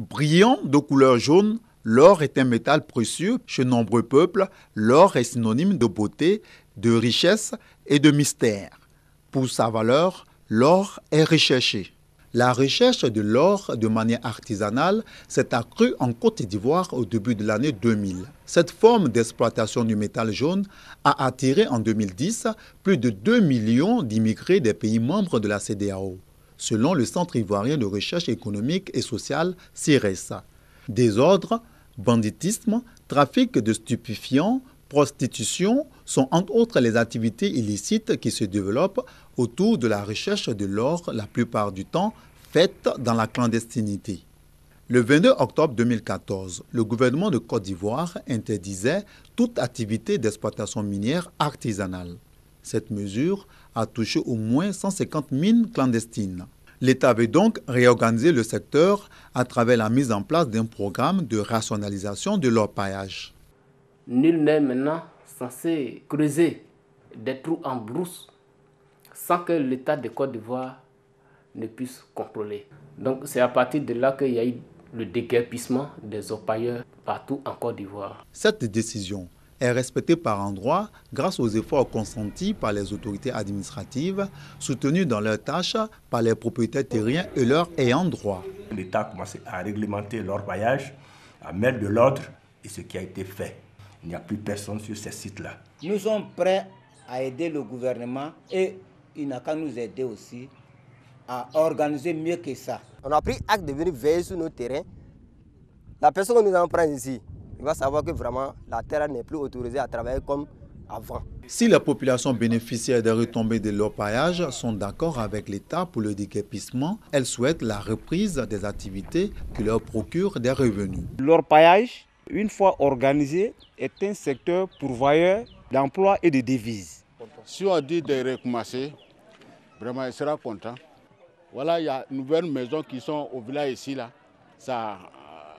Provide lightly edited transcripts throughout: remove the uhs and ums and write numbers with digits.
Brillant de couleur jaune, l'or est un métal précieux chez nombreux peuples. L'or est synonyme de beauté, de richesse et de mystère. Pour sa valeur, l'or est recherché. La recherche de l'or de manière artisanale s'est accrue en Côte d'Ivoire au début de l'année 2000. Cette forme d'exploitation du métal jaune a attiré en 2010 plus de 2 millions d'immigrés des pays membres de la CEDEAO, selon le Centre ivoirien de recherche économique et sociale, CIRES. Désordre, banditisme, trafic de stupéfiants, prostitution sont entre autres les activités illicites qui se développent autour de la recherche de l'or, la plupart du temps faite dans la clandestinité. Le 22 octobre 2014, le gouvernement de Côte d'Ivoire interdisait toute activité d'exploitation minière artisanale. Cette mesure a touché au moins 150 mines clandestines. L'État avait donc réorganisé le secteur à travers la mise en place d'un programme de rationalisation de l'orpaillage. Nul n'est maintenant censé creuser des trous en brousse sans que l'État de Côte d'Ivoire ne puisse contrôler. Donc c'est à partir de là qu'il y a eu le déguerpissement des orpailleurs partout en Côte d'Ivoire. Cette décision est respectée par endroits grâce aux efforts consentis par les autorités administratives, soutenues dans leurs tâches par les propriétaires terriens et leurs ayants droit. L'État a commencé à réglementer l'orpaillage, à mettre de l'ordre, et ce qui a été fait. Il n'y a plus personne sur ces sites-là. Nous sommes prêts à aider le gouvernement et il n'a qu'à nous aider aussi à organiser mieux que ça. On a pris acte de venir veiller sur nos terrains. La personne que nous allons prendre ici, il va savoir que vraiment la terre n'est plus autorisée à travailler comme avant. Si les populations bénéficiaires des retombées de l'orpaillage sont d'accord avec l'État pour le déguerpissement, elles souhaitent la reprise des activités qui leur procurent des revenus. L'orpaillage, une fois organisé, est un secteur pourvoyeur d'emplois et de devises. Si on dit de recommencer, vraiment, il sera content. Voilà, il y a une nouvelle maison qui sont au village ici, là. Ça,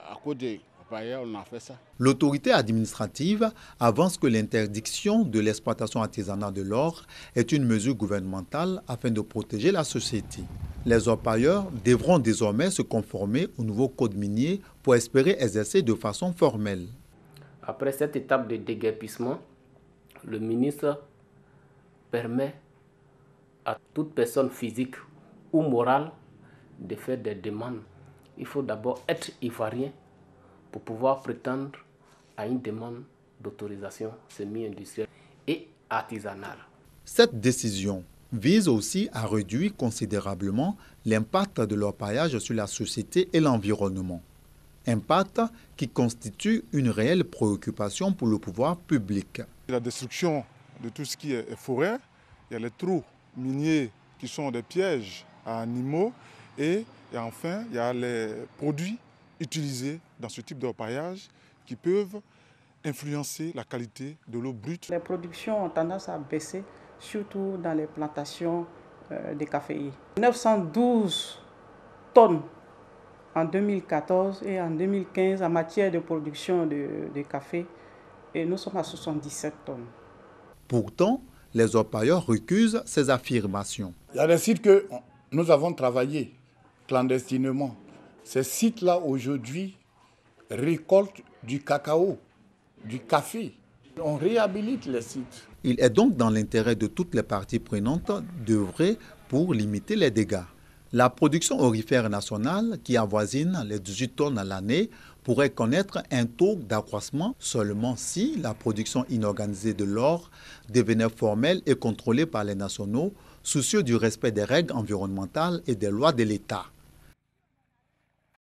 à cause des orpailleurs, on a fait ça. L'autorité administrative avance que l'interdiction de l'exploitation artisanale de l'or est une mesure gouvernementale afin de protéger la société. Les orpailleurs devront désormais se conformer au nouveau code minier pour espérer exercer de façon formelle. Après cette étape de déguerpissement, le ministre permet à toute personne physique ou morale de faire des demandes. Il faut d'abord être ivoirien pour pouvoir prétendre à une demande d'autorisation semi-industrielle et artisanale. Cette décision vise aussi à réduire considérablement l'impact de l'orpaillage sur la société et l'environnement. Impact qui constitue une réelle préoccupation pour le pouvoir public. La destruction de tout ce qui est forêt, il y a les trous miniers qui sont des pièges à animaux et enfin il y a les produits utilisés dans ce type d'orpaillage qui peuvent influencer la qualité de l'eau brute. Les productions ont tendance à baisser, surtout dans les plantations de caféiers. 912 tonnes en 2014 et en 2015 en matière de production de café et nous sommes à 77 tonnes. Pourtant, les orpailleurs recusent ces affirmations. Il y a des sites que nous avons travaillé clandestinement. Ces sites-là aujourd'hui récoltent du cacao, du café. On réhabilite les sites. Il est donc dans l'intérêt de toutes les parties prenantes d'œuvrer pour limiter les dégâts. La production aurifère nationale, qui avoisine les 18 tonnes à l'année, pourrait connaître un taux d'accroissement seulement si la production inorganisée de l'or devenait formelle et contrôlée par les nationaux, soucieux du respect des règles environnementales et des lois de l'État.